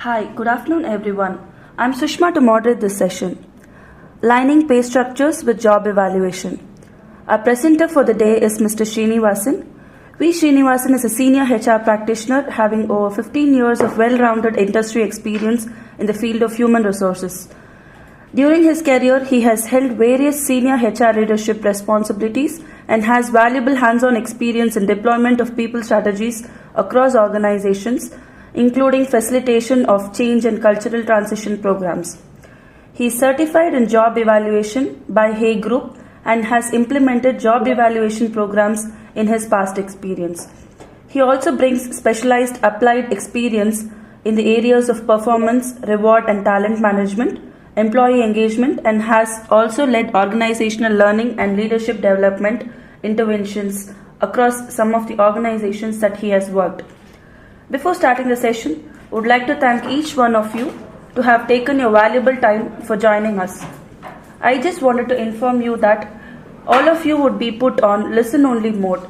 Hi, good afternoon everyone. I'm Sushma to moderate this session. Lining pay structures with job evaluation. Our presenter for the day is Mr. Srinivasan. V. Srinivasan is a senior HR practitioner having over 15 years of well-rounded industry experience in the field of human resources. During his career, he has held various senior HR leadership responsibilities and has valuable hands-on experience in deployment of people strategies across organizations, including facilitation of change and cultural transition programs. He is certified in job evaluation by Hay Group and has implemented job evaluation programs in his past experience. He also brings specialized applied experience in the areas of performance, reward and talent management, employee engagement, and has also led organizational learning and leadership development interventions across some of the organizations that he has worked. Before starting the session, I would like to thank each one of you to have taken your valuable time for joining us. I just wanted to inform you that all of you would be put on listen-only mode.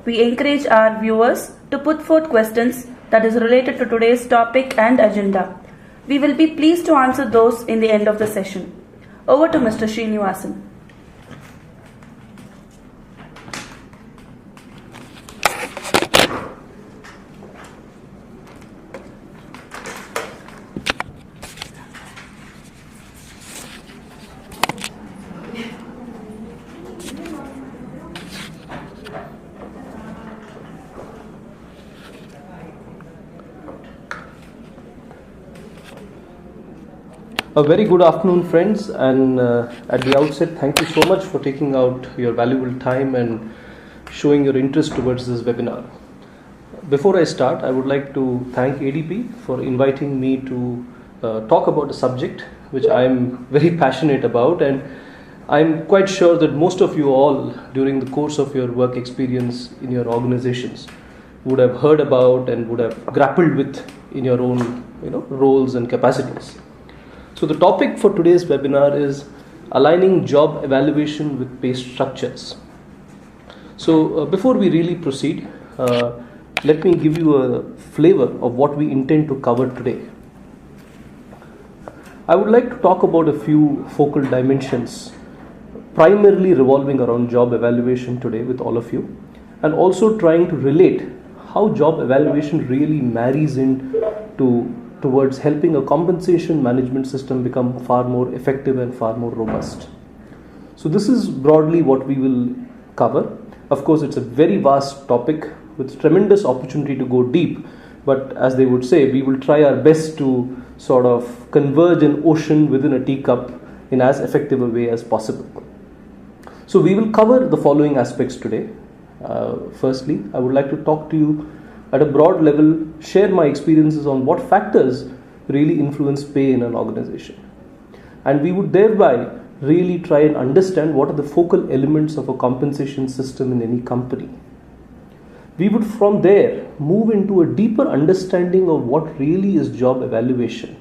We encourage our viewers to put forth questions that is related to today's topic and agenda. We will be pleased to answer those in the end of the session. Over to Mr. Srinivasan. A very good afternoon, friends, and at the outset, thank you so much for taking out your valuable time and showing your interest towards this webinar. Before I start, I would like to thank ADP for inviting me to talk about a subject which I am very passionate about, and I'm quite sure that most of you all during the course of your work experience in your organizations would have heard about and would have grappled with in your own roles and capacities. So the topic for today's webinar is aligning job evaluation with pay structures. So before we really proceed, let me give you a flavor of what we intend to cover today. I would like to talk about a few focal dimensions, primarily revolving around job evaluation today with all of you, and also trying to relate how job evaluation really marries towards helping a compensation management system become far more effective and far more robust. So this is broadly what we will cover. Of course, it's a very vast topic with tremendous opportunity to go deep, but as they would say, we will try our best to sort of converge an ocean within a teacup in as effective a way as possible. So we will cover the following aspects today. Firstly, I would like to talk to you at a broad level, share my experiences on what factors really influence pay in an organization. And we would thereby really try and understand what are the focal elements of a compensation system in any company. We would from there move into a deeper understanding of what really is job evaluation.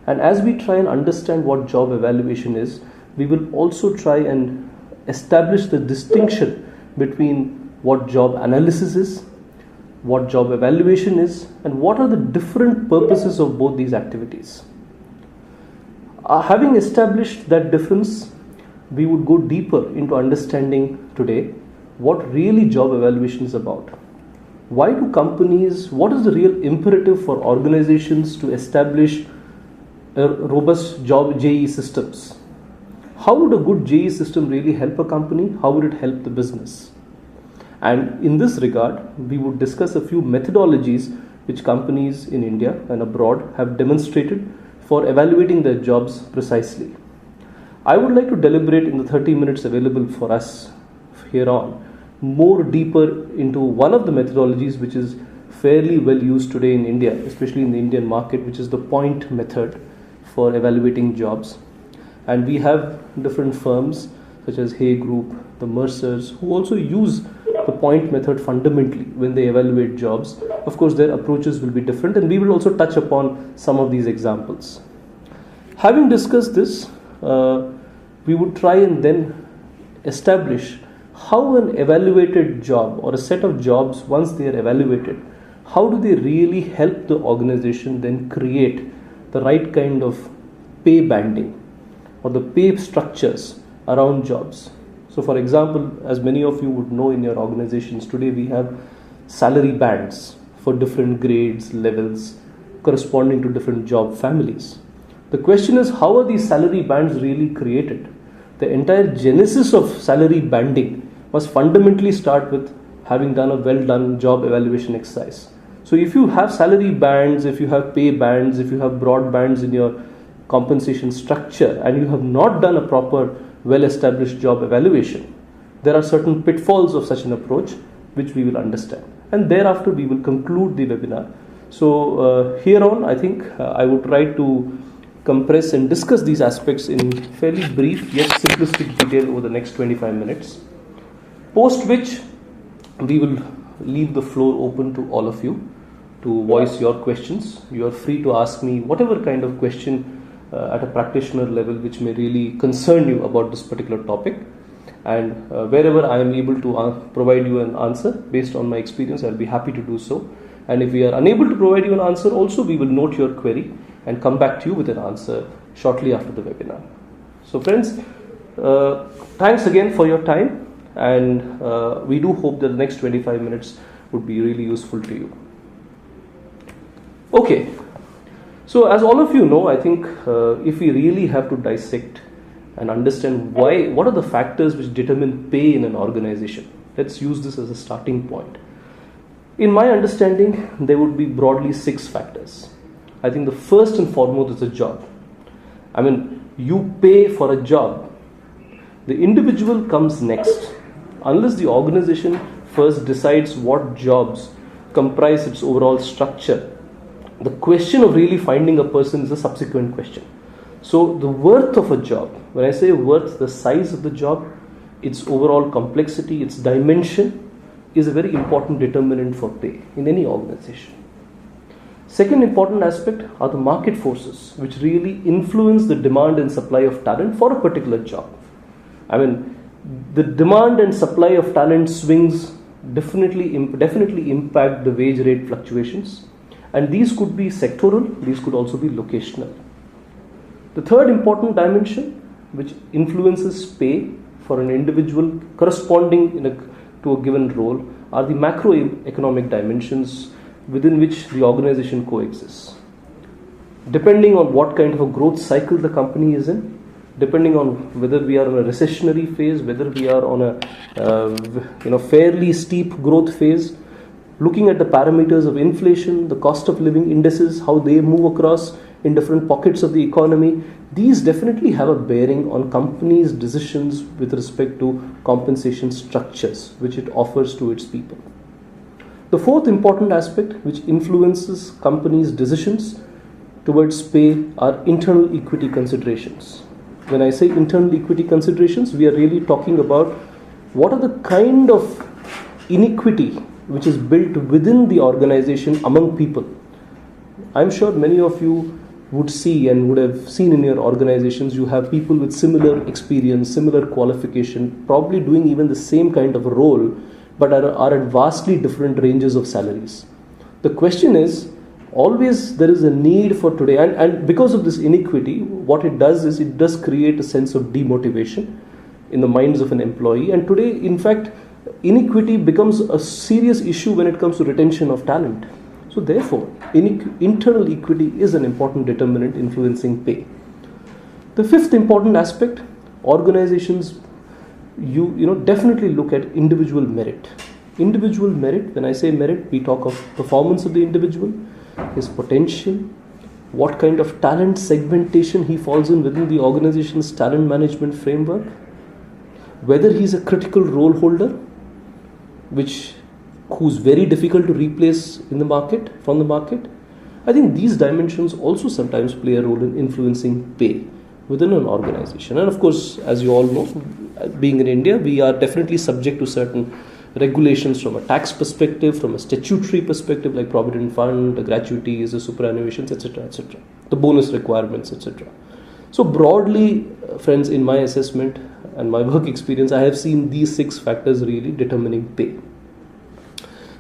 And as we try and understand what job evaluation is, we will also try and establish the distinction between what job analysis is, what job evaluation is, and what are the different purposes of both these activities. Having established that difference, we would go deeper into understanding today what really job evaluation is about. Why do companies, what is the real imperative for organizations to establish a robust job JE systems? How would a good JE system really help a company? How would it help the business? And in this regard, we would discuss a few methodologies which companies in India and abroad have demonstrated for evaluating their jobs precisely. I would like to deliberate in the 30 minutes available for us here on more deeper into one of the methodologies which is fairly well used today in India, especially in the Indian market, which is the point method for evaluating jobs. And we have different firms such as Hay Group, the Mercers, who also use the point method fundamentally when they evaluate jobs. Of course, their approaches will be different, and we will also touch upon some of these examples. Having discussed this, we would try and then establish how an evaluated job or a set of jobs, once they are evaluated, how do they really help the organization then create the right kind of pay banding or the pay structures around jobs? So for example, as many of you would know, in your organizations today, we have salary bands for different grades, levels, corresponding to different job families. The question is, how are these salary bands really created? The entire genesis of salary banding must fundamentally start with having done a well done job evaluation exercise. So if you have salary bands, if you have pay bands, if you have broad bands in your compensation structure, and you have not done a proper well established job evaluation, there are certain pitfalls of such an approach which we will understand, and thereafter we will conclude the webinar. So here on, I think I would try to compress and discuss these aspects in fairly brief yet simplistic detail over the next 25 minutes, post which we will leave the floor open to all of you to voice your questions. You are free to ask me whatever kind of question at a practitioner level which may really concern you about this particular topic, and wherever I am able to provide you an answer based on my experience, I'll be happy to do so. And if we are unable to provide you an answer also, we will note your query and come back to you with an answer shortly after the webinar. So friends, thanks again for your time, and we do hope that the next 25 minutes would be really useful to you. Okay, so as all of you know, I think if we really have to dissect and understand what are the factors which determine pay in an organization, let's use this as a starting point. In my understanding, there would be broadly 6 factors. I think the first and foremost is a job. I mean, you pay for a job. The individual comes next. Unless the organization first decides what jobs comprise its overall structure, the question of really finding a person is a subsequent question. So the worth of a job, when I say worth, the size of the job, its overall complexity, its dimension, is a very important determinant for pay in any organization. Second important aspect are the market forces which really influence the demand and supply of talent for a particular job. I mean, the demand and supply of talent swings definitely impact the wage rate fluctuations, and these could be sectoral, these could also be locational. The third important dimension which influences pay for an individual corresponding to a given role are the macroeconomic dimensions within which the organization coexists. Depending on what kind of a growth cycle the company is in, depending on whether we are in a recessionary phase, whether we are on a fairly steep growth phase, looking at the parameters of inflation, the cost of living indices, how they move across in different pockets of the economy, these definitely have a bearing on companies' decisions with respect to compensation structures which it offers to its people. The fourth important aspect which influences companies' decisions towards pay are internal equity considerations. When I say internal equity considerations, we are really talking about what are the kind of inequity which is built within the organization among people. I'm sure many of you would see and would have seen in your organizations, you have people with similar experience, similar qualification, probably doing even the same kind of a role, but are at vastly different ranges of salaries. The question is, always there is a need for today, and because of this inequity, what it does is it does create a sense of demotivation in the minds of an employee, and today, in fact, inequity becomes a serious issue when it comes to retention of talent. So therefore, internal equity is an important determinant influencing pay. The fifth important aspect, organizations definitely look at individual merit. Individual merit, when I say merit, we talk of performance of the individual, his potential, what kind of talent segmentation he falls in within the organization's talent management framework, whether he's a critical role holder, who's very difficult to replace from the market. I think these dimensions also sometimes play a role in influencing pay within an organization. And of course, as you all know, being in India, we are definitely subject to certain regulations from a tax perspective, from a statutory perspective, like provident fund, the gratuities, the superannuations, etc., the bonus requirements, etc. So broadly, friends, in my assessment and my work experience, I have seen these 6 factors really determining pay.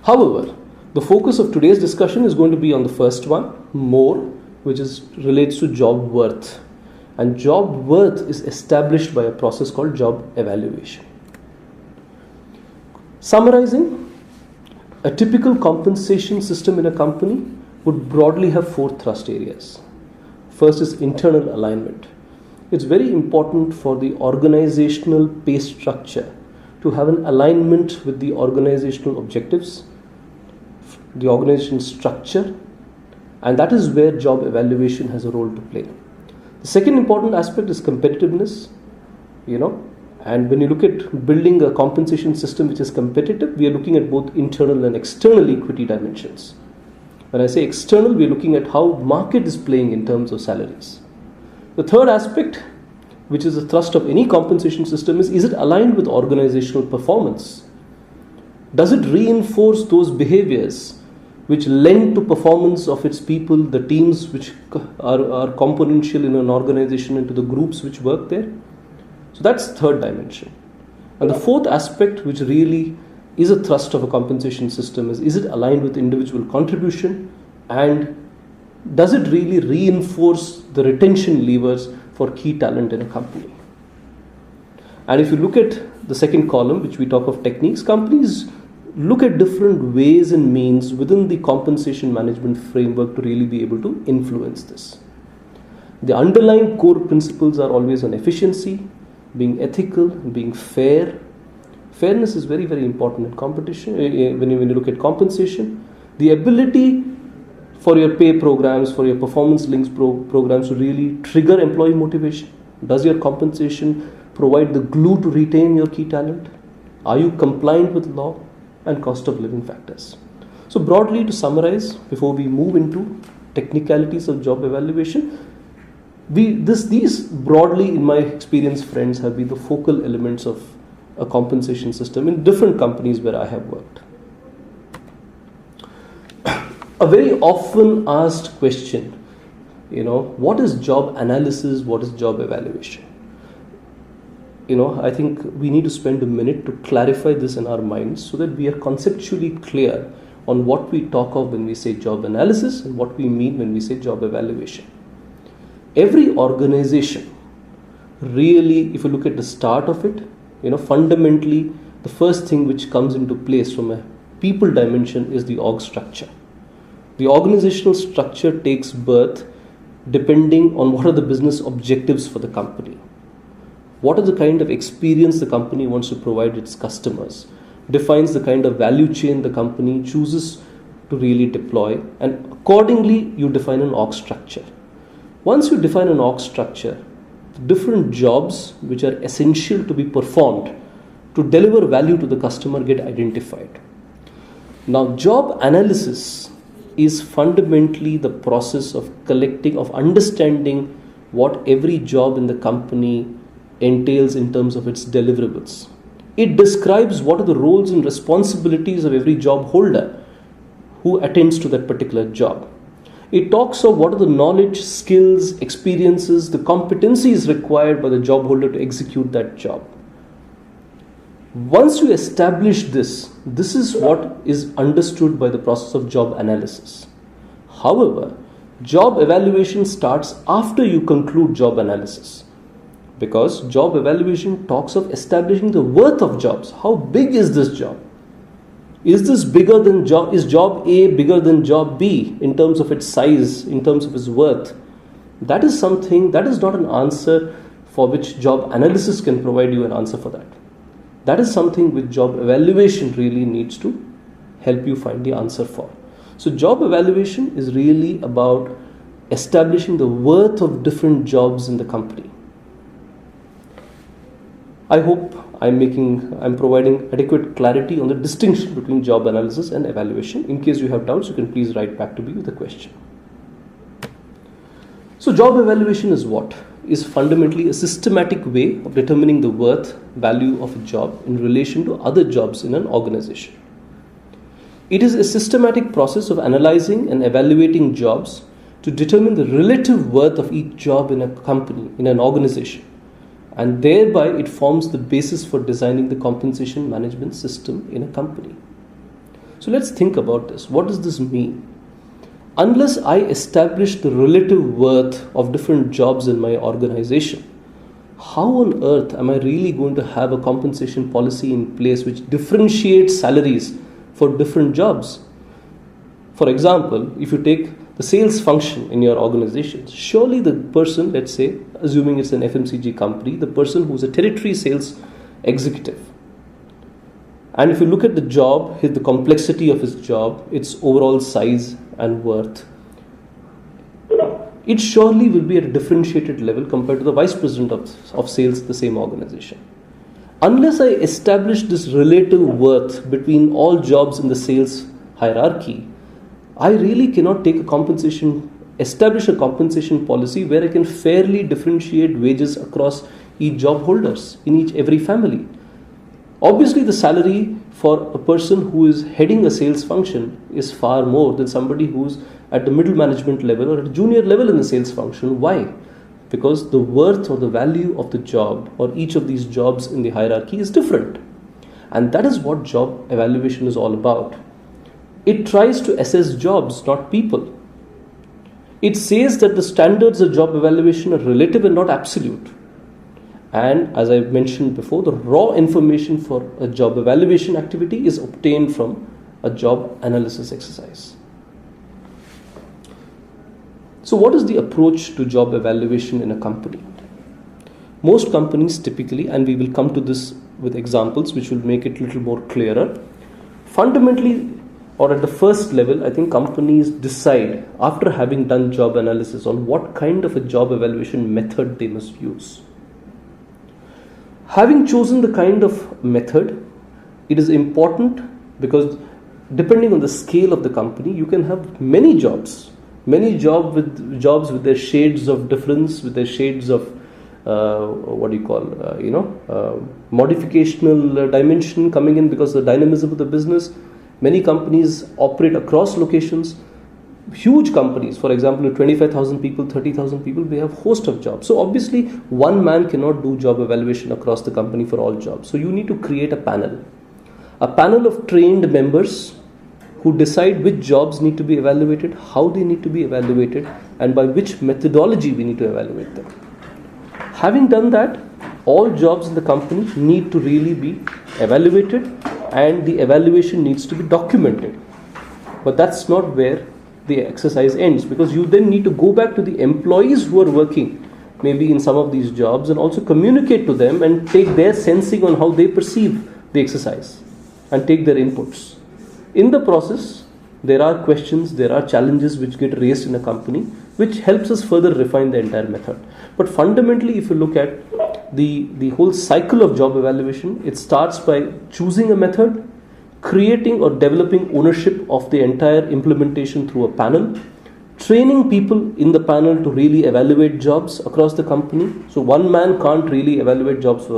However, The focus of today's discussion is going to be on the first one, more, which relates to job worth. And job worth is established by a process called job evaluation. Summarizing, a typical compensation system in a company would broadly have 4 thrust areas. First is internal alignment. It's very important for the organizational pay structure to have an alignment with the organizational objectives, the organization structure, and that is where job evaluation has a role to play. The second important aspect is competitiveness, and when you look at building a compensation system which is competitive, we are looking at both internal and external equity dimensions. When I say external, we are looking at how market is playing in terms of salaries. The third aspect, which is the thrust of any compensation system, is it aligned with organizational performance? Does it reinforce those behaviors which lend to performance of its people, the teams which are componential in an organization, and to the groups which work there? So that's the third dimension. And the fourth aspect, which really is a thrust of a compensation system, is it aligned with individual contribution, and does it really reinforce the retention levers for key talent in a company? And if you look at the second column, which we talk of techniques, companies look at different ways and means within the compensation management framework to really be able to influence this. The underlying core principles are always on efficiency, being ethical, being fair. Fairness is very, very important in competition. When you look at compensation, the ability for your pay programs, for your performance links programs to really trigger employee motivation. Does your compensation provide the glue to retain your key talent? Are you compliant with law and cost of living factors? So broadly, to summarize, before we move into technicalities of job evaluation, these broadly, in my experience, friends, have been the focal elements of a compensation system in different companies where I have worked. A very often asked question, what is job analysis? What is job evaluation? I think we need to spend a minute to clarify this in our minds so that we are conceptually clear on what we talk of when we say job analysis and what we mean when we say job evaluation. Every organization, really, if you look at the start of it, fundamentally, the first thing which comes into place from a people dimension is the org structure. The organizational structure takes birth depending on what are the business objectives for the company. What is the kind of experience the company wants to provide its customers, defines the kind of value chain the company chooses to really deploy, and accordingly you define an org structure. Once you define an org structure, the different jobs which are essential to be performed to deliver value to the customer get identified. Now, job analysis is fundamentally the process of understanding what every job in the company entails in terms of its deliverables. It describes what are the roles and responsibilities of every job holder who attends to that particular job. It talks of what are the knowledge, skills, experiences, the competencies required by the job holder to execute that job. Once you establish this is what is understood by the process of job analysis. However, job evaluation starts after you conclude job analysis, because job evaluation talks of establishing the worth of jobs. How big is this job? Is job A bigger than job B in terms of its size, in terms of its worth? That is something, that is not an answer for which job analysis can provide you an answer for that. That is something which job evaluation really needs to help you find the answer for. So job evaluation is really about establishing the worth of different jobs in the company. I hope I'm providing adequate clarity on the distinction between job analysis and evaluation. In case you have doubts, you can please write back to me with a question. So job evaluation is what? Is fundamentally a systematic way of determining the worth, value of a job in relation to other jobs in an organization. It is a systematic process of analyzing and evaluating jobs to determine the relative worth of each job in a company, in an organization. And thereby it forms the basis for designing the compensation management system in a company. So let's think about this. What does this mean? Unless I establish the relative worth of different jobs in my organization, how on earth am I really going to have a compensation policy in place which differentiates salaries for different jobs? For example, if you take the sales function in your organization, surely the person, let's say, assuming it's an FMCG company, the person who's a territory sales executive, and if you look at the job, the complexity of his job, its overall size and worth, it surely will be at a differentiated level compared to the vice president of sales in the same organization. Unless I establish this relative worth between all jobs in the sales hierarchy, I really cannot establish a compensation policy where I can fairly differentiate wages across each job holders in every family. Obviously, the salary for a person who is heading a sales function is far more than somebody who's at the middle management level or at a junior level in the sales function. Why? Because the worth or the value of the job or each of these jobs in the hierarchy is different. And that is what job evaluation is all about. It tries to assess jobs, not people. It says that the standards of job evaluation are relative and not absolute. And as I mentioned before, the raw information for a job evaluation activity is obtained from a job analysis exercise. So what is the approach to job evaluation in a company? Most companies typically, and we will come to this with examples which will make it a little more clearer, fundamentally or at the first level, I think companies decide after having done job analysis on what kind of a job evaluation method they must use. Having chosen the kind of method, it is important because depending on the scale of the company, you can have many jobs with their shades of difference, with their shades of modificational dimension coming in because of the dynamism of the business. Many companies operate across locations. Huge companies, for example, 25,000 people, 30,000 people, they have a host of jobs. So obviously, one man cannot do job evaluation across the company for all jobs. So you need to create a panel of trained members who decide which jobs need to be evaluated, how they need to be evaluated, and by which methodology we need to evaluate them. Having done that, all jobs in the company need to really be evaluated, and the evaluation needs to be documented. But that's not where the exercise ends, because you then need to go back to the employees who are working maybe in some of these jobs and also communicate to them and take their sensing on how they perceive the exercise and take their inputs. In the process, there are questions, there are challenges which get raised in a company, which helps us further refine the entire method. But fundamentally, if you look at the whole cycle of job evaluation, it starts by choosing a method, creating or developing ownership of the entire implementation through a panel, training people in the panel to really evaluate jobs across the company. So one man can't really evaluate jobs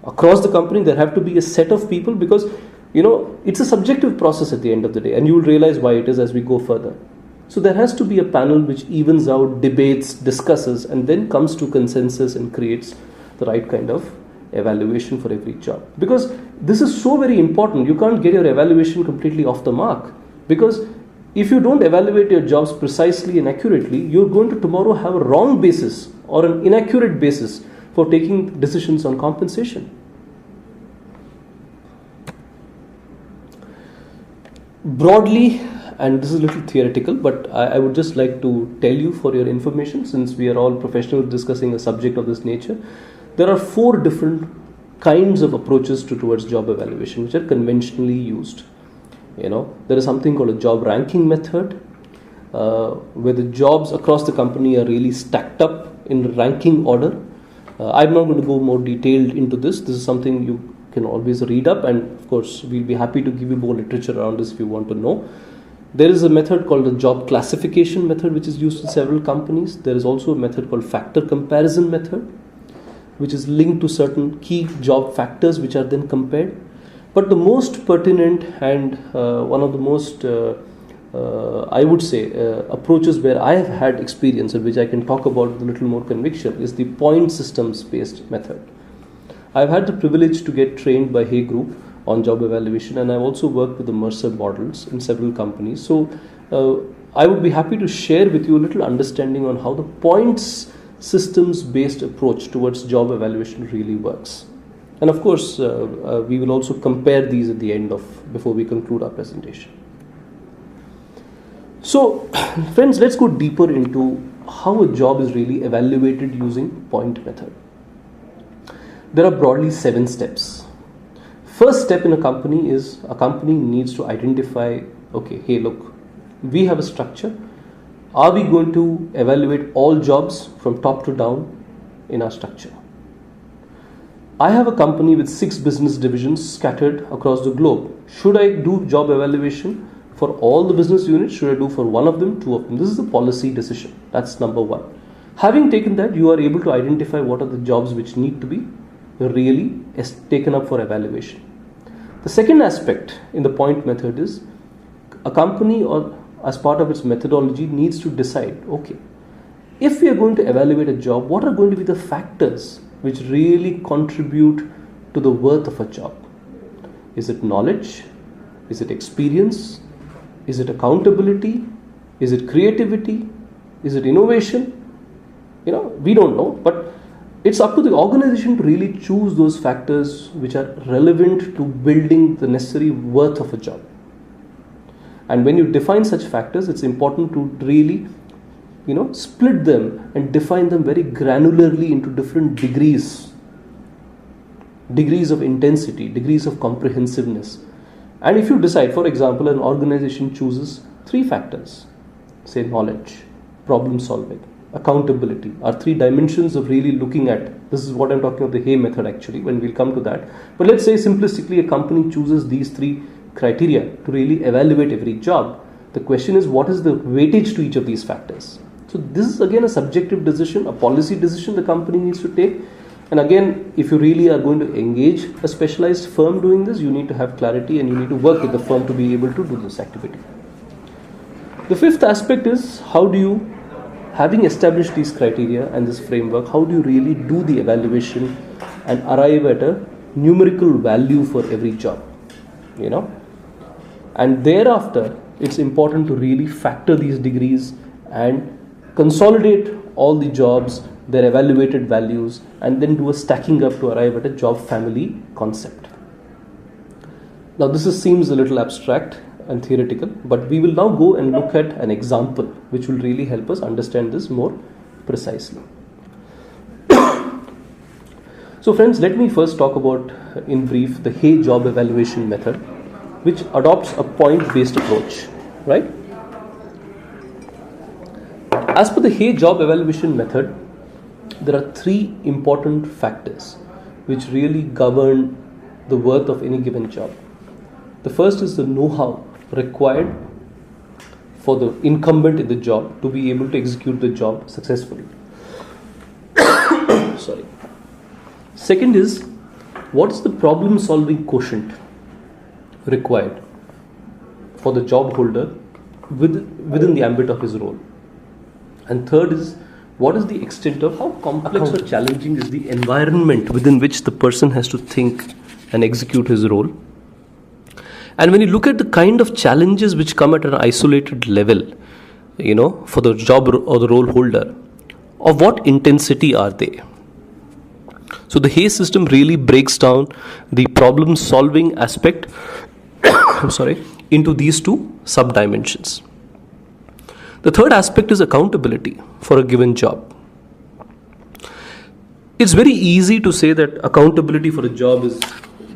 across the company. There have to be a set of people because it's a subjective process at the end of the day, and you will realize why it is as we go further. So there has to be a panel which evens out, debates, discusses, and then comes to consensus and creates the right kind of evaluation for every job. Because this is so very important. You can't get your evaluation completely off the mark, because if you don't evaluate your jobs precisely and accurately, you're going to tomorrow have a wrong basis or an inaccurate basis for taking decisions on compensation. Broadly, and this is a little theoretical, but I would just like to tell you for your information, since we are all professionals discussing a subject of this nature, there are 4 different kinds of approaches towards job evaluation which are conventionally used. There is something called a job ranking method, where the jobs across the company are really stacked up in ranking order. I'm not going to go more detailed into this. This is something you can always read up, and of course we'll be happy to give you more literature around this if you want to know. There is a method called the job classification method which is used in several companies. There is also a method called factor comparison method, which is linked to certain key job factors which are then compared. But the most pertinent and one of the most approaches where I have had experience and which I can talk about with a little more conviction is the point systems based method. I've had the privilege to get trained by Hay Group on job evaluation, and I've also worked with the Mercer models in several companies. So I would be happy to share with you a little understanding on how the points systems based approach towards job evaluation really works. And of course, we will also compare these at the end before we conclude our presentation. So friends, let's go deeper into how a job is really evaluated using point method. There are broadly 7 steps. First step in a company is a company needs to identify, okay, hey look, we have a structure. Are we going to evaluate all jobs from top to down in our structure? I have a company with 6 business divisions scattered across the globe. Should I do job evaluation for all the business units? Should I do for one of them, 2 of them? This is a policy decision. That's number 1. Having taken that, you are able to identify what are the jobs which need to be really taken up for evaluation. The second aspect in the point method is a company, or as part of its methodology, needs to decide, okay, if we are going to evaluate a job, what are going to be the factors which really contribute to the worth of a job? Is it knowledge? Is it experience? Is it accountability? Is it creativity? Is it innovation? We don't know, but it's up to the organization to really choose those factors which are relevant to building the necessary worth of a job. And when you define such factors, it's important to really split them and define them very granularly into different degrees of intensity, degrees of comprehensiveness. And if you decide, for example, an organization chooses 3 factors, say knowledge, problem solving, accountability, are 3 dimensions of really looking at, this is what I'm talking about, the Hay method actually, when we'll come to that. But let's say simplistically a company chooses these 3 criteria to really evaluate every job. The question is, what is the weightage to each of these factors? So this is again a subjective decision, a policy decision the company needs to take. And again, if you really are going to engage a specialized firm doing this, you need to have clarity and you need to work with the firm to be able to do this activity. The 5th aspect is, how do you, having established these criteria and this framework, how do you really do the evaluation and arrive at a numerical value for every job? And thereafter, it's important to really factor these degrees and consolidate all the jobs, their evaluated values, and then do a stacking up to arrive at a job family concept. Now this seems a little abstract and theoretical, but we will now go and look at an example which will really help us understand this more precisely. So friends, let me first talk about, in brief, the Hay job evaluation method, which adopts a point-based approach, right? As per the Hay job evaluation method, there are 3 important factors which really govern the worth of any given job. The first is the know-how required for the incumbent in the job to be able to execute the job successfully. Sorry. Second is, what is the problem solving quotient required for the job holder within the ambit of his role? And third is, what is the extent of how complex or challenging is the environment within which the person has to think and execute his role? And when you look at the kind of challenges which come at an isolated level, for the job or the role holder, of what intensity are they? So the Hay system really breaks down the problem solving aspect into these 2 sub-dimensions. The third aspect is accountability for a given job. It's very easy to say that accountability for a job is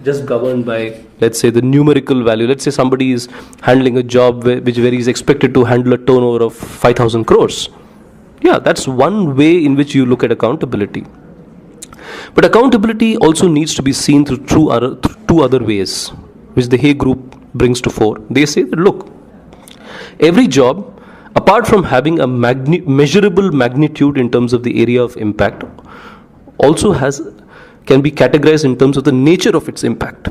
just governed by, let's say, the numerical value. Let's say somebody is handling a job where he is expected to handle a turnover of 5,000 crores. Yeah, that's one way in which you look at accountability. But accountability also needs to be seen through 2 other ways, which the Hay group brings to fore. They say that, look, every job, apart from having a measurable magnitude in terms of the area of impact, also can be categorized in terms of the nature of its impact.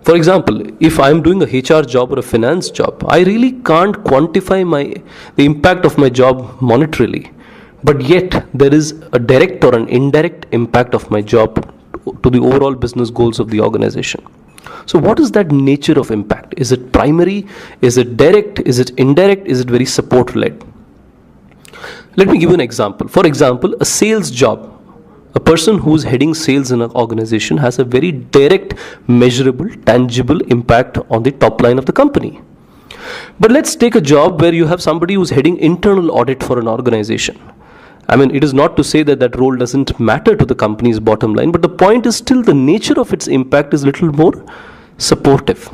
For example, if I am doing a HR job or a finance job, I really can't quantify the impact of my job monetarily. But yet, there is a direct or an indirect impact of my job to the overall business goals of the organization. So what is that nature of impact? Is it primary? Is it direct? Is it indirect? Is it very support led? Let me give you an example. For example, a sales job. A person who's heading sales in an organization has a very direct, measurable, tangible impact on the top line of the company. But let's take a job where you have somebody who's heading internal audit for an organization. I mean, it is not to say that that role doesn't matter to the company's bottom line, but the point is still the nature of its impact is a little more supportive.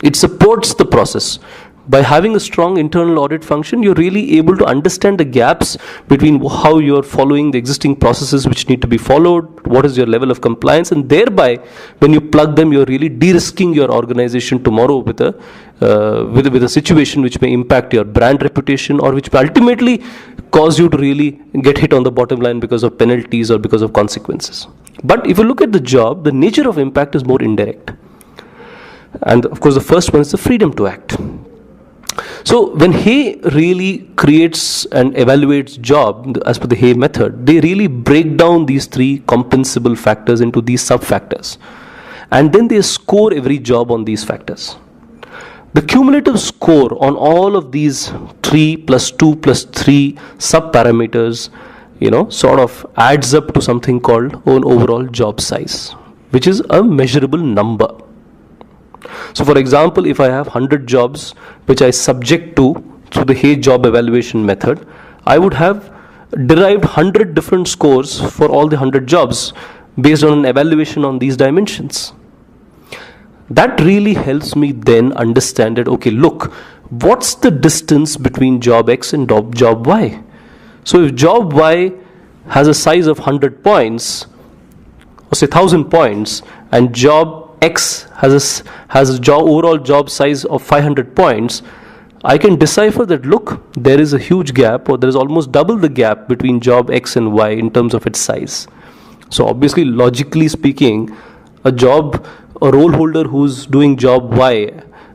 It supports the process. By having a strong internal audit function, you're really able to understand the gaps between how you're following the existing processes which need to be followed, what is your level of compliance, and thereby, when you plug them, you're really de-risking your organization tomorrow with a situation which may impact your brand reputation or which may ultimately cause you to really get hit on the bottom line because of penalties or because of consequences. But if you look at the job, the nature of impact is more indirect. And of course, the first one is the freedom to act. So when Hay really creates and evaluates job as per the Hay method, they really break down these three compensable factors into these sub-factors. And then they score every job on these factors. The cumulative score on all of these 3 plus 2 plus 3 sub-parameters, sort of adds up to something called an overall job size, which is a measurable number. So for example, if I have 100 jobs which I subject to through the Hay job evaluation method, I would have derived 100 different scores for all the 100 jobs based on an evaluation on these dimensions. That really helps me then understand that, okay, look, what's the distance between job X and job Y? So if job Y has a size of 100 points, or say 1000 points, and job X has a overall job size of 500 points, I can decipher that, look, there is a huge gap, or there is almost double the gap between job X and Y in terms of its size. So obviously, logically speaking, a role holder who's doing job Y,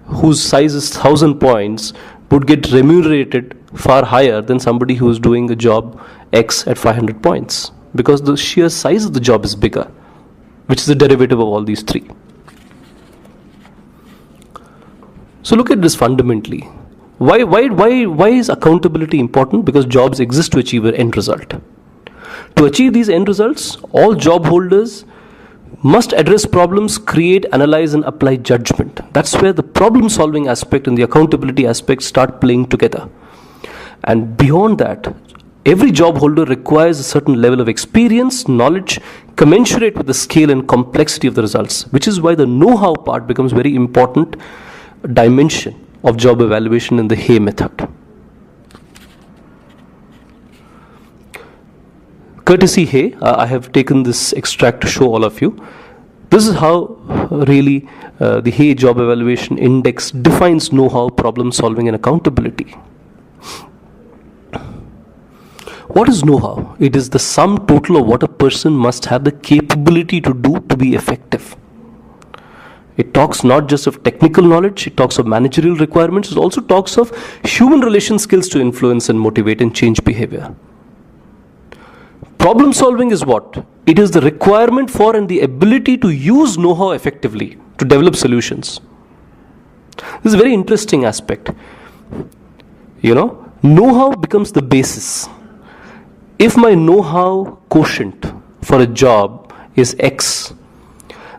whose size is 1000 points, would get remunerated far higher than somebody who's doing a job X at 500 points, because the sheer size of the job is bigger, which is a derivative of all these three. So look at this fundamentally. Why is accountability important? Because jobs exist to achieve an end result. To achieve these end results, all job holders must address problems, create, analyze, and apply judgment. That's where the problem-solving aspect and the accountability aspect start playing together. And beyond that, every job holder requires a certain level of experience, knowledge, commensurate with the scale and complexity of the results, which is why the know-how part becomes very important dimension of job evaluation in the Hay method. Courtesy Hay, I have taken this extract to show all of you. This is how really the Hay job evaluation index defines know-how, problem solving, and accountability. What is know-how? It is the sum total of what a person must have the capability to do to be effective. It talks not just of technical knowledge, it talks of managerial requirements, it also talks of human relation skills to influence and motivate and change behavior. Problem solving is what? It is the requirement for and the ability to use know-how effectively to develop solutions. This is a very interesting aspect. Know-how becomes the basis. If my know-how quotient for a job is X,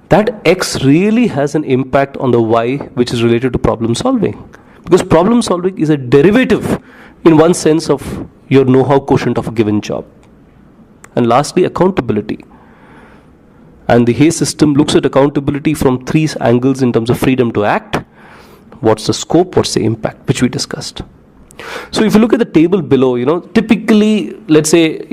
that X really has an impact on the Y, which is related to problem solving. Because problem solving is a derivative, in one sense, of your know-how quotient of a given job. And lastly, accountability. And the Hay system looks at accountability from three angles in terms of freedom to act, what's the scope, what's the impact, which we discussed. So if you look at the table below, typically, let's say,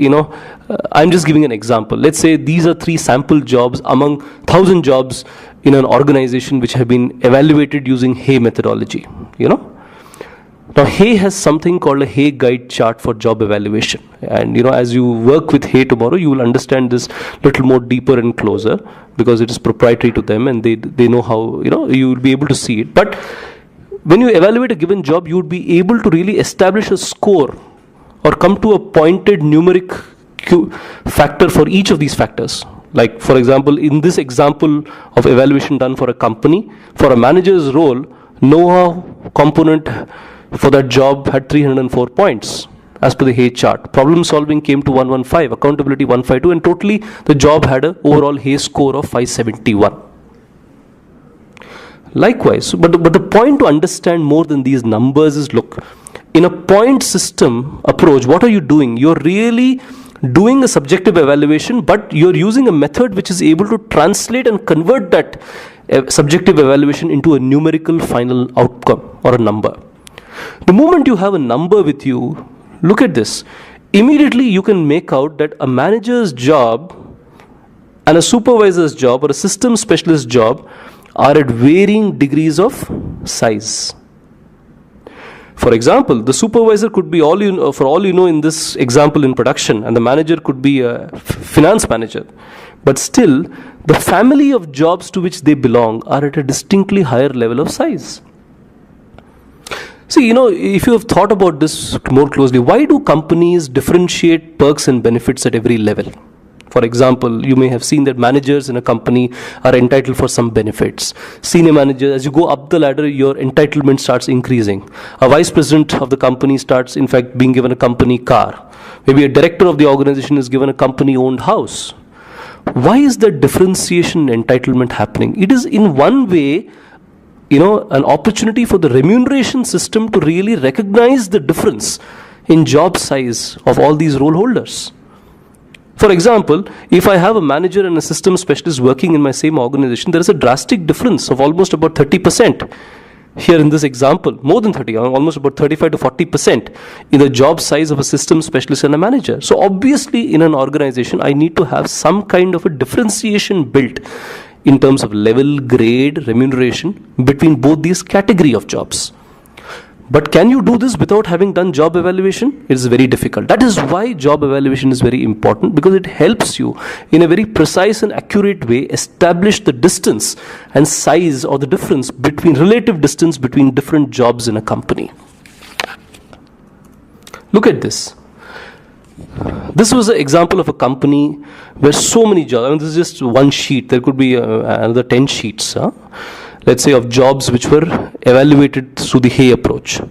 I'm just giving an example. Let's say these are 3 sample jobs among 1,000 jobs in an organization which have been evaluated using Hay methodology, Now, Hay has something called a Hay guide chart for job evaluation. And, as you work with Hay tomorrow, you will understand this little more deeper and closer, because it is proprietary to them and they know how, you will be able to see it. But when you evaluate a given job, you would be able to really establish a score or come to a pointed numeric factor for each of these factors. Like, for example, in this example of evaluation done for a company, for a manager's role, Knowhow component for that job had 304 points as per the Hay chart. Problem solving came to 115, accountability 152, and totally the job had an overall Hay score of 571. Likewise, but the point to understand more than these numbers is, look, in a point system approach, what are you doing? You're really doing a subjective evaluation, but you're using a method which is able to translate and convert that subjective evaluation into a numerical final outcome or a number. The moment you have a number with you, look at this. Immediately you can make out that a manager's job and a supervisor's job or a system specialist job are at varying degrees of size. For example, the supervisor could be for all you know in this example in production, and the manager could be a finance manager. But still, the family of jobs to which they belong are at a distinctly higher level of size. See, if you have thought about this more closely, why do companies differentiate perks and benefits at every level? For example, you may have seen that managers in a company are entitled for some benefits. Senior manager, as you go up the ladder, your entitlement starts increasing. A vice president of the company starts, in fact, being given a company car. Maybe a director of the organization is given a company-owned house. Why is that differentiation entitlement happening? It is in one way, an opportunity for the remuneration system to really recognize the difference in job size of all these role holders. For example, if I have a manager and a system specialist working in my same organization, there is a drastic difference of almost about 30% here in this example, more than 30, almost about 35 to 40% in the job size of a system specialist and a manager. So obviously in an organization, I need to have some kind of a differentiation built in terms of level, grade, remuneration between both these category of jobs. But can you do this without having done job evaluation? It is very difficult. That is why job evaluation is very important, because it helps you in a very precise and accurate way establish the distance and size or the difference between relative distance between different jobs in a company. Look at this. This was an example of a company where so many jobs, this is just one sheet, there could be another 10 sheets. Let's say of jobs which were evaluated through the Hay approach.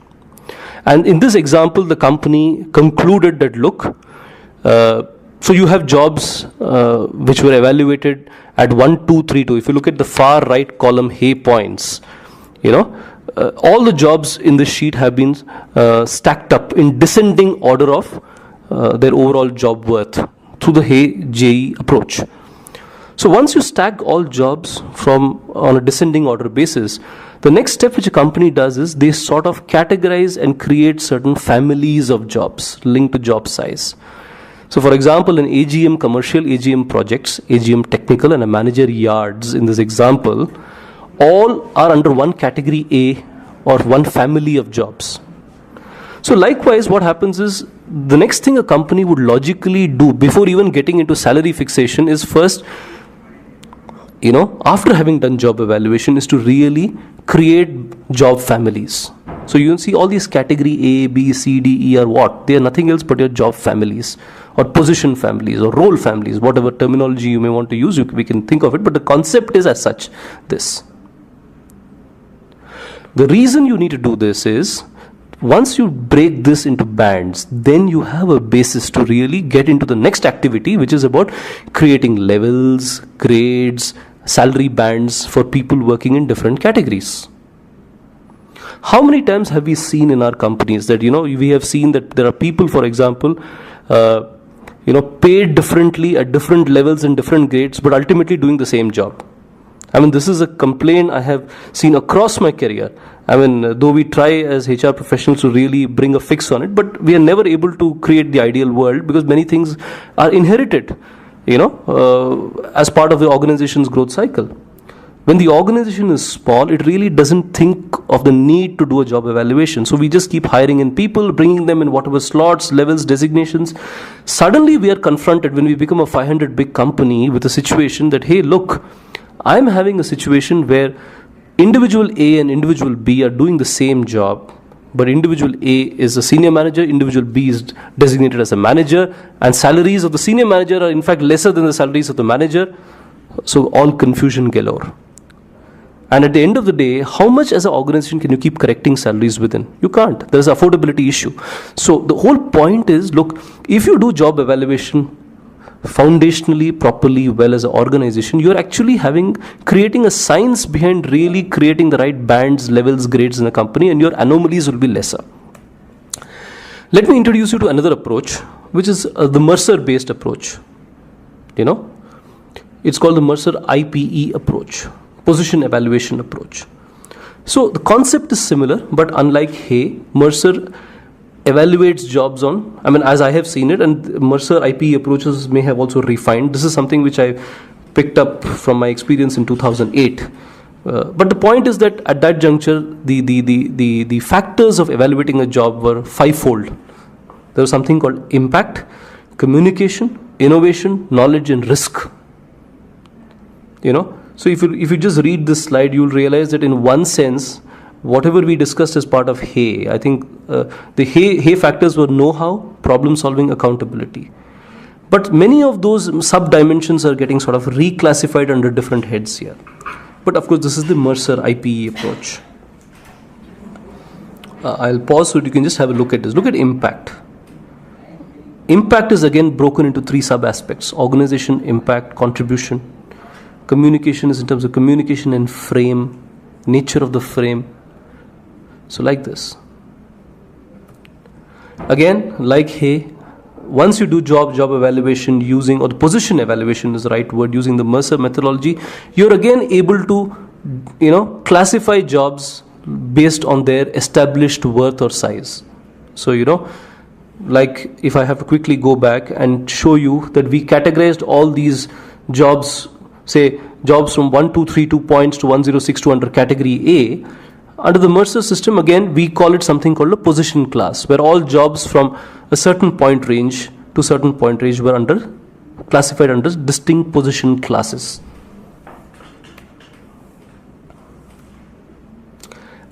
And in this example, the company concluded that, look, so you have jobs which were evaluated at 1, 2, 3, 2. If you look at the far right column, Hay points, all the jobs in this sheet have been stacked up in descending order of their overall job worth through the Hay JE approach. So once you stack all jobs on a descending order basis, the next step which a company does is they sort of categorize and create certain families of jobs linked to job size. So for example, in AGM commercial, AGM projects, AGM technical, and a manager yards in this example, all are under one category A or one family of jobs. So likewise, what happens is the next thing a company would logically do before even getting into salary fixation is first, after having done job evaluation, is to really create job families. So you can see all these category A, B, C, D, E are what? They are nothing else but your job families or position families or role families, whatever terminology you may want to use, we can think of it, but the concept is as such this. The reason you need to do this is, once you break this into bands, then you have a basis to really get into the next activity, which is about creating levels, grades, salary bands for people working in different categories. How many times have we seen in our companies that, we have seen that there are people, for example, paid differently at different levels and different grades, but ultimately doing the same job. This is a complaint I have seen across my career. Though we try as HR professionals to really bring a fix on it, but we are never able to create the ideal world because many things are inherited, as part of the organization's growth cycle. When the organization is small, it really doesn't think of the need to do a job evaluation. So we just keep hiring in people, bringing them in whatever slots, levels, designations. Suddenly we are confronted when we become a 500 big company with a situation that, hey, look, I'm having a situation where individual A and individual B are doing the same job, but individual A is a senior manager, individual B is designated as a manager, and salaries of the senior manager are in fact lesser than the salaries of the manager. So all confusion galore. And at the end of the day, how much as an organization can you keep correcting salaries within? You can't. There's an affordability issue. So the whole point is, look, if you do job evaluation foundationally, properly, well as an organization, you're actually creating a science behind really creating the right bands, levels, grades in a company, and your anomalies will be lesser. Let me introduce you to another approach, which is the Mercer based approach. It's called the Mercer IPE approach, position evaluation approach. So the concept is similar, but unlike Hay, Mercer evaluates jobs on, as I have seen it, and Mercer IPE approaches may have also refined. This is something which I picked up from my experience in 2008. But the point is that at that juncture, the factors of evaluating a job were fivefold. There was something called impact, communication, innovation, knowledge, and risk. So if you just read this slide, you'll realize that in one sense, whatever we discussed as part of Hay, I think the Hay factors were know-how, problem-solving, accountability. But many of those sub-dimensions are getting sort of reclassified under different heads here. But of course, this is the Mercer IPE approach. I'll pause so you can just have a look at this. Look at impact. Impact is again broken into three sub-aspects: organization, impact, contribution. Communication is in terms of communication and frame, nature of the frame. So like this. Again, like Hay, once you do job evaluation using, or the position evaluation is the right word, using the Mercer methodology, you're again able to, classify jobs based on their established worth or size. So, like if I have to quickly go back and show you that we categorized all these jobs, say jobs from 1232 points to 1062 under category A. Under the Mercer system, again, we call it something called a position class, where all jobs from a certain point range to certain point range were classified under distinct position classes.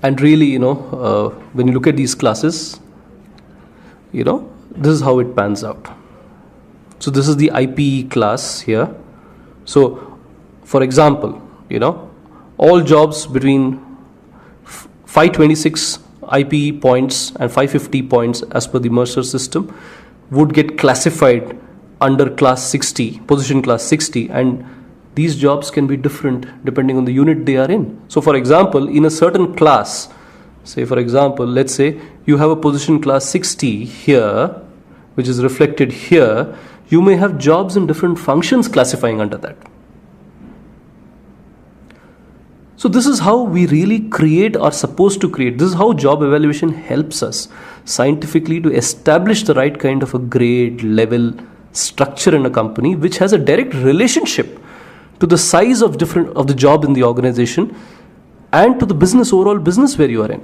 And really, when you look at these classes, this is how it pans out. So this is the IPE class here. So, for example, all jobs between 526 IPE points and 550 points as per the Mercer system would get classified under class 60, position class 60, and these jobs can be different depending on the unit they are in. So for example, in a certain class, say for example, let's say you have a position class 60 here, which is reflected here, you may have jobs in different functions classifying under that. So this is how we really create, or supposed to create. This is how job evaluation helps us scientifically to establish the right kind of a grade, level, structure in a company, which has a direct relationship to the size of the job in the organization and to the overall business where you are in.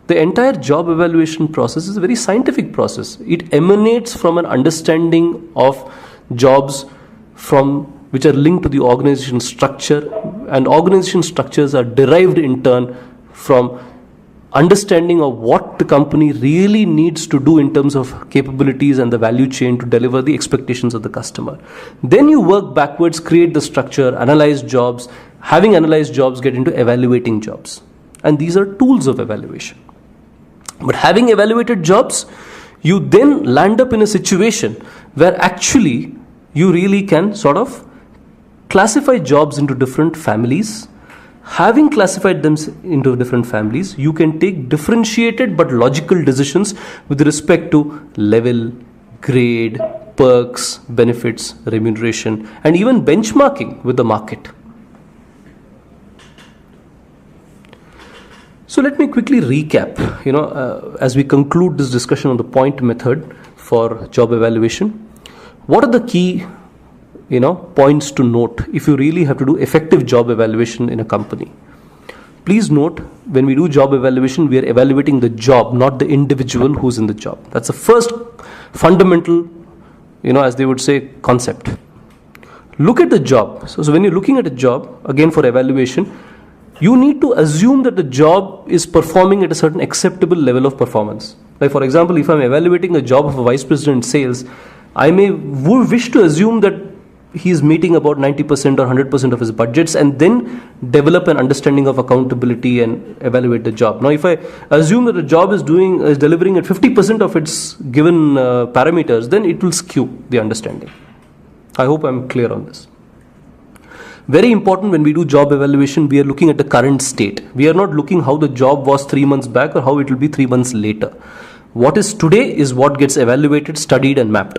The entire job evaluation process is a very scientific process. It emanates from an understanding of jobs which are linked to the organization structure, and organization structures are derived in turn from understanding of what the company really needs to do in terms of capabilities and the value chain to deliver the expectations of the customer. Then you work backwards, create the structure, analyze jobs. Having analyzed jobs, get into evaluating jobs. And these are tools of evaluation. But having evaluated jobs, you then land up in a situation where actually you really can sort of classify jobs into different families. Having classified them into different families, you can take differentiated but logical decisions with respect to level, grade, perks, benefits, remuneration, and even benchmarking with the market. So let me quickly recap, as we conclude this discussion on the point method for job evaluation. What are the key points to note if you really have to do effective job evaluation in a company? Please note, when we do job evaluation, we are evaluating the job, not the individual who's in the job. That's the first fundamental, as they would say, concept. Look at the job. So when you're looking at a job, again for evaluation, you need to assume that the job is performing at a certain acceptable level of performance. Like for example, if I'm evaluating a job of a vice president in sales, I may wish to assume that he's meeting about 90% or 100% of his budgets, and then develop an understanding of accountability and evaluate the job. Now, if I assume that the job is delivering at 50% of its given parameters, then it will skew the understanding. I hope I'm clear on this. Very important, when we do job evaluation, we are looking at the current state. We are not looking how the job was 3 months back or how it will be 3 months later. What is today is what gets evaluated, studied and mapped,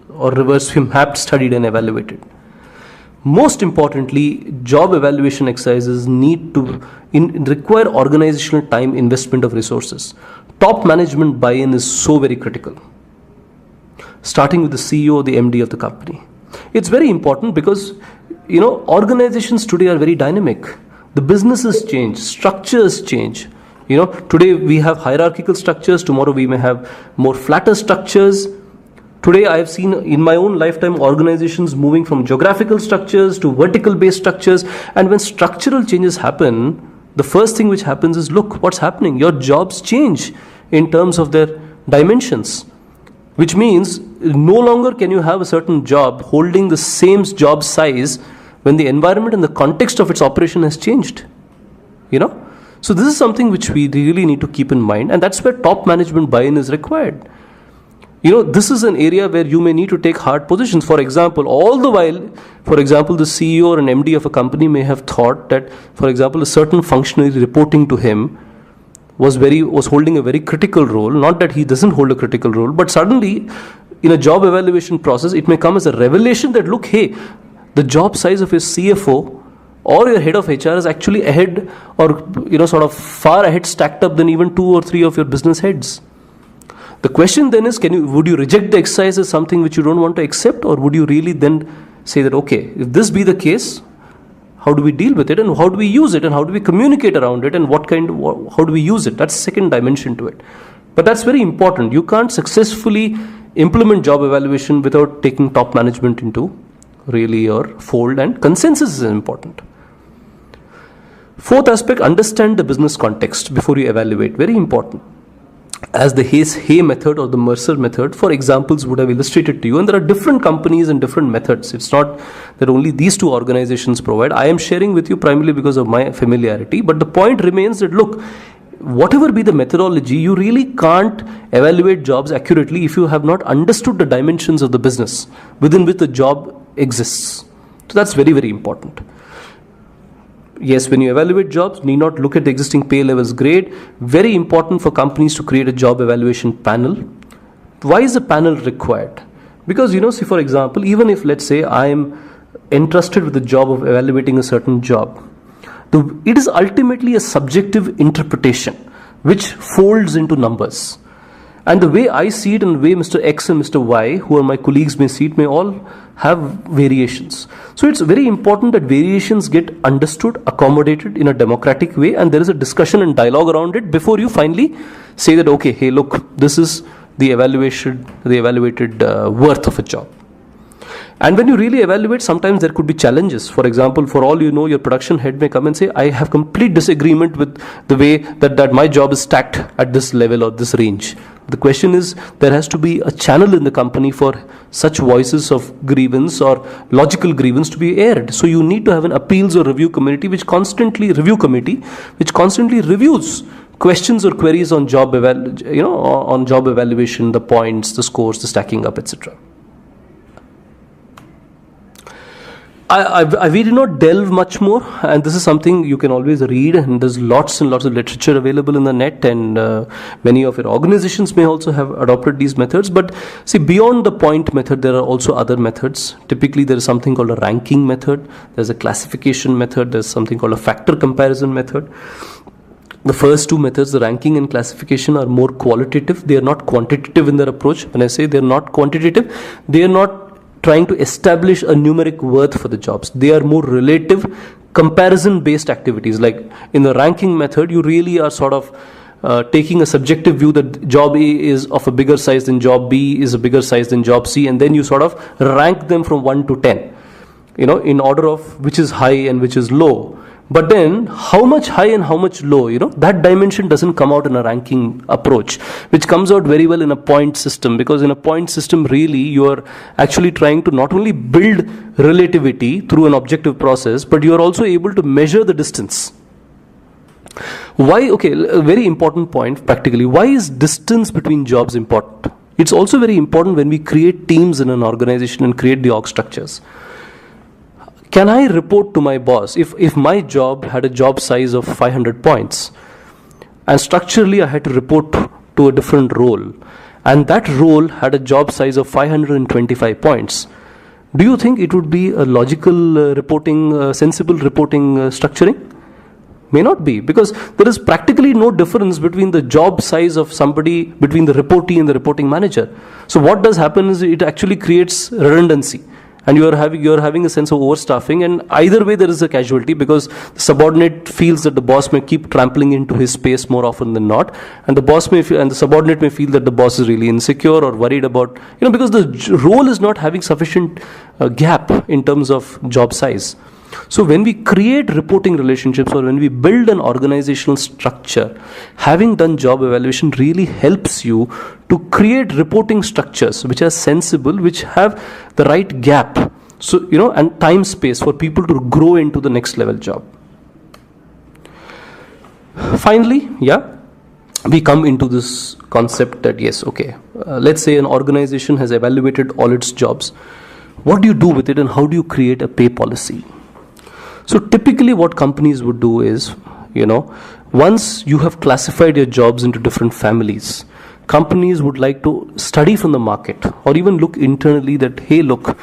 or reverse mapped, studied and evaluated. Most importantly, job evaluation exercises need to require organizational time investment of resources. Top management buy-in is so very critical, starting with the CEO or the MD of the company. It's very important because organizations today are very dynamic. The businesses change, structures change. Today we have hierarchical structures, tomorrow we may have more flatter structures. Today I have seen in my own lifetime organizations moving from geographical structures to vertical based structures, and when structural changes happen, the first thing which happens is, look what's happening, your jobs change in terms of their dimensions, which means no longer can you have a certain job holding the same job size when the environment and the context of its operation has changed. So this is something which we really need to keep in mind, and that's where top management buy-in is required. This is an area where you may need to take hard positions. For example, all the while, the CEO or an MD of a company may have thought that, for example, a certain functionary reporting to him was holding a very critical role. Not that he doesn't hold a critical role, but suddenly, in a job evaluation process, it may come as a revelation that, look, hey, the job size of your CFO or your head of HR is actually ahead, or sort of far ahead, stacked up than even 2 or 3 of your business heads. The question then is, would you reject the exercise as something which you don't want to accept, or would you really then say that, okay, if this be the case, how do we deal with it, and how do we use it, and how do we communicate around it, and how do we use it? That's the second dimension to it. But that's very important. You can't successfully implement job evaluation without taking top management into really your fold, and consensus is important. Fourth aspect, understand the business context before you evaluate. Very important. As the Hay method or the Mercer method, for examples, would have illustrated to you, and there are different companies and different methods. It's not that only these 2 organizations provide. I am sharing with you primarily because of my familiarity, but the point remains that, look, whatever be the methodology, you really can't evaluate jobs accurately if you have not understood the dimensions of the business within which the job exists. So that's very, very important. Yes, when you evaluate jobs, need not look at the existing pay levels grade. Very important for companies to create a job evaluation panel. Why is a panel required? Because, see, for example, even if, let's say, I am entrusted with the job of evaluating a certain job, it is ultimately a subjective interpretation which folds into numbers. And the way I see it and the way Mr. X and Mr. Y, who are my colleagues, may see it, may all have variations. So it's very important that variations get understood, accommodated in a democratic way, and there is a discussion and dialogue around it before you finally say that, okay, hey, look, this is the evaluated worth of a job. And when you really evaluate, sometimes there could be challenges. For example, for all you know, your production head may come and say, I have complete disagreement with the way that my job is stacked at this level or this range. The question is, there has to be a channel in the company for such voices of grievance or logical grievance to be aired. So you need to have an appeals or review committee which constantly reviews questions or queries on job evaluation, the points, the scores, the stacking up, etc. We did not delve much more, and this is something you can always read, and there's lots and lots of literature available in the net, and many of your organizations may also have adopted these methods. But see, beyond the point method, there are also other methods. Typically, there is something called a ranking method, there's a classification method, there's something called a factor comparison method. The first 2 methods, the ranking and classification, are more qualitative. They are not quantitative in their approach. When I say they're not quantitative, they are not trying to establish a numeric worth for the jobs. They are more relative, comparison-based activities. Like in the ranking method, you really are sort of taking a subjective view that job A is of a bigger size than job B is a bigger size than job C, and then you sort of rank them from 1 to 10, in order of which is high and which is low. But then how much high and how much low, that dimension doesn't come out in a ranking approach, which comes out very well in a point system, because in a point system, really, you're actually trying to not only build relativity through an objective process, but you're also able to measure the distance. Why? Okay, a very important point practically. Why is distance between jobs important? It's also very important when we create teams in an organization and create the org structures. Can I report to my boss if my job had a job size of 500 points and structurally I had to report to a different role and that role had a job size of 525 points? Do you think it would be a logical sensible reporting structuring? May not be, because there is practically no difference between the job size of somebody, between the reportee and the reporting manager. So what does happen is it actually creates redundancy, and you're having a sense of overstaffing, and either way there is a casualty, because the subordinate feels that the boss may keep trampling into his space more often than not, and the subordinate may feel that the boss is really insecure or worried about, because the role is not having sufficient gap in terms of job size. So when we create reporting relationships or when we build an organizational structure, having done job evaluation really helps you to create reporting structures which are sensible, which have the right gap, so and time space for people to grow into the next level job. Finally, we come into this concept that let's say an organization has evaluated all its jobs. What do you do with it, and how do you create a pay policy? So typically what companies would do is, once you have classified your jobs into different families, companies would like to study from the market or even look internally that, hey, look,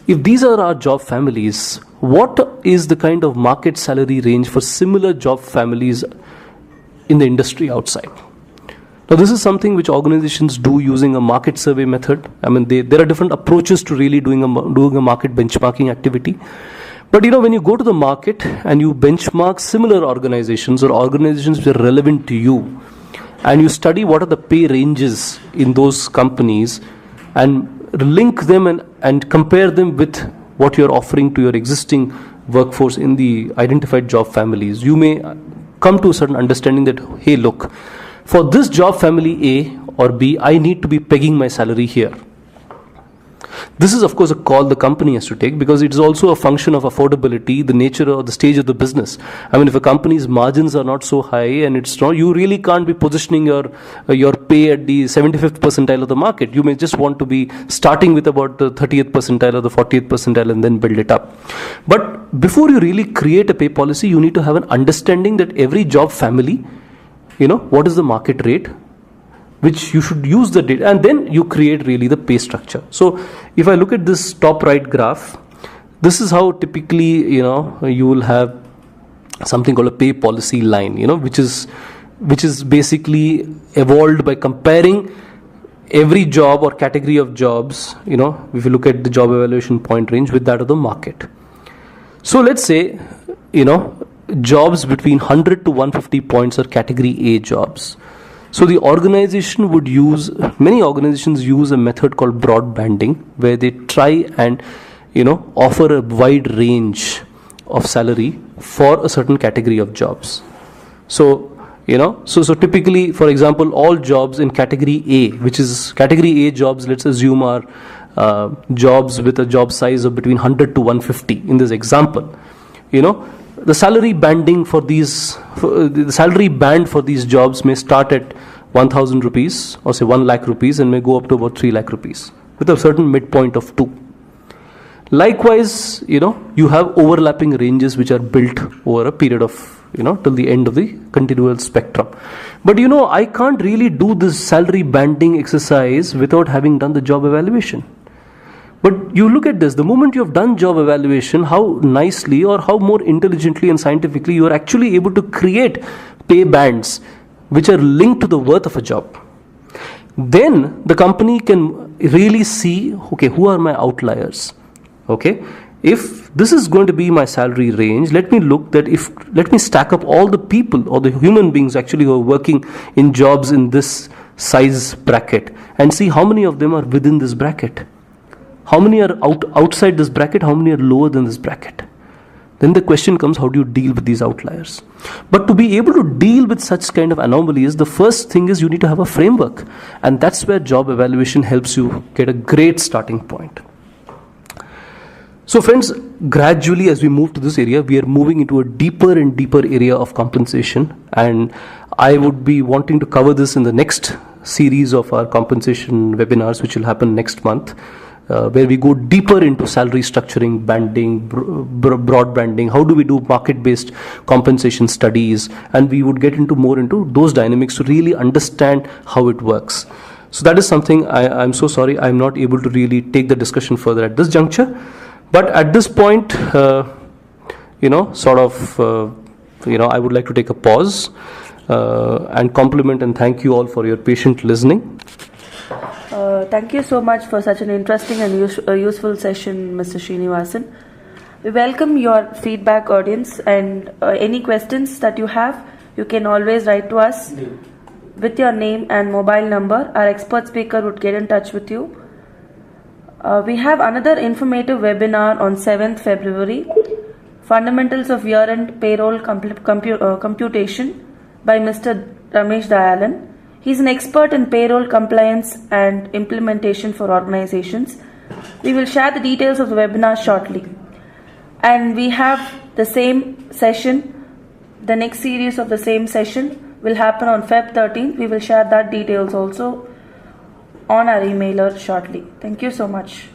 if these are our job families, what is the kind of market salary range for similar job families in the industry outside? Now, this is something which organizations do using a market survey method. I mean, there are different approaches to really doing a market benchmarking activity. But when you go to the market and you benchmark similar organizations or organizations which are relevant to you, and you study what are the pay ranges in those companies and link them and compare them with what you're offering to your existing workforce in the identified job families, you may come to a certain understanding that, hey, look, for this job family A or B, I need to be pegging my salary here. This is, of course, a call the company has to take, because it is also a function of affordability, the nature or the stage of the business. I mean, if a company's margins are not so high and it's not, you really can't be positioning your pay at the 75th percentile of the market. You may just want to be starting with about the 30th percentile or the 40th percentile and then build it up. But before you really create a pay policy, you need to have an understanding that every job family, what is the market rate, which you should use the data, and then you create really the pay structure. So if I look at this top right graph, this is how typically you will have something called a pay policy line, which is basically evolved by comparing every job or category of jobs, if you look at the job evaluation point range with that of the market. So let's say jobs between 100 to 150 points are category A jobs. So the many organizations use a method called broad banding, where they try and, offer a wide range of salary for a certain category of jobs. So, so typically, for example, all jobs in category A, which is category A jobs, let's assume are jobs with a job size of between 100 to 150 in this example, the salary band for these jobs may start at 1,000 rupees or say 1 lakh rupees and may go up to about 3 lakh rupees with a certain midpoint of 2. Likewise, you have overlapping ranges which are built over a period of, till the end of the continual spectrum. But I can't really do this salary banding exercise without having done the job evaluation. But you look at this, the moment you have done job evaluation, how nicely or how more intelligently and scientifically you are actually able to create pay bands which are linked to the worth of a job. Then the company can really see, okay, who are my outliers? Okay, if this is going to be my salary range, let me stack up all the people or the human beings actually who are working in jobs in this size bracket and see how many of them are within this bracket. How many are outside this bracket? How many are lower than this bracket? then the question comes, how do you deal with these outliers? But to be able to deal with such kind of anomalies, the first thing is you need to have a framework, and that's where job evaluation helps you get a great starting point. So friends, gradually as we move to this area, we are moving into a deeper and deeper area of compensation, and I would be wanting to cover this in the next series of our compensation webinars, which will happen next month, where we go deeper into salary structuring, banding, broad banding, how do we do market-based compensation studies, and we would get into more into those dynamics to really understand how it works. So that is something I'm so sorry I'm not able to really take the discussion further at this juncture. But at this point, I would like to take a pause and compliment and thank you all for your patient listening. Thank you so much for such an interesting and useful session, Mr. Srinivasan. We welcome your feedback, audience, and any questions that you have, you can always write to us with your name and mobile number. Our expert speaker would get in touch with you. We have another informative webinar on 7th February, Fundamentals of Year-End Payroll Computation by Mr. Ramesh Dayalan. He is an expert in payroll compliance and implementation for organizations. We will share the details of the webinar shortly. And we have the same session, the next series of the same session will happen on Feb 13th. We will share that details also on our emailer shortly. Thank you so much.